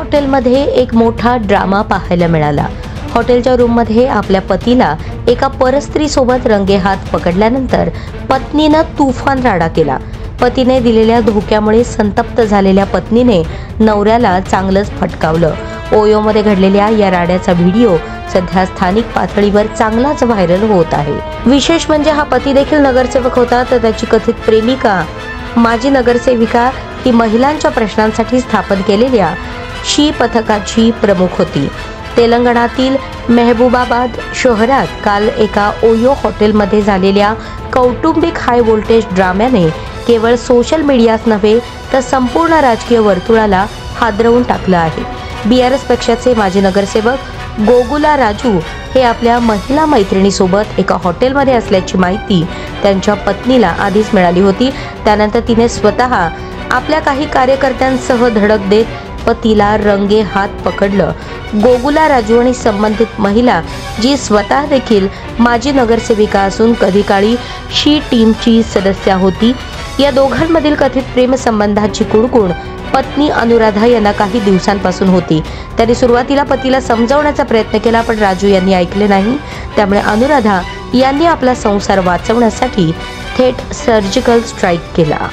हॉटेलमध्ये एक मोठा ड्रामा पाहायला मिळाला। हॉटेलच्या रूममध्ये आपल्या पतीला एका परस्त्रीसोबत रंगेहात पकडल्यानंतर पत्नीनं तुफान राडा केला। पतीने दिलेल्या धोक्यामुळे संतप्त झालेल्या पत्नीने नवऱ्याला चांगलंच फटकावलं। ओयोमध्ये घडलेल्या या राड्याचा व्हिडिओ सध्या स्थानिक पातळीवर चांगलाच व्हायरल होत आहे। विशेष म्हणजे हा पती देखील नगरसेवक होता, तर त्याची कथित प्रेमिका माजी नगरसेविका ही महिलांच्या प्रश्नांसाठी स्थापन केलेल्या शी पथकाची प्रमुख होती। तेलंगणातील मेहबूबाबाद शहरात काल एका ओयो हॉटेलमध्ये झालेल्या कौटुंबिक हाय व्होल्टेज ड्राम्याने केवळ सोशल मीडियाच नव्हे तर संपूर्ण राजकीय वर्तुळाला हादरवून टाकलं आहे। बीआरएस पक्षाचे माजी नगरसेवक गोगुला राजू हे आपल्या महिला मैत्रिणीसोबत एका हॉटेलमध्ये असल्याची माहिती त्यांच्या पत्नीला आधीच मिळाली होती। त्यानंतर तिने स्वतः आपल्या काही कार्यकर्त्यांसह धडक देत पतीला रंगे हात पकडलं। गोगुला राजू आणि संबंधित महिला, जी स्वतः देखील माजी नगरसेविका असून कधी काळी शी टीमची सदस्य होती, या दोघांमधील कथित प्रेम संबंधाची कुणकुण पत्नी अनुराधा यांना काही दिवसांपासून होती। त्यांनी सुरुवातीला पतीला समजावण्याचा प्रयत्न केला, पण राजू यांनी ऐकले नाही। त्यामुळे अनुराधा यांनी आपला संसार वाचवण्यासाठी थेट सर्जिकल स्ट्राईक केला।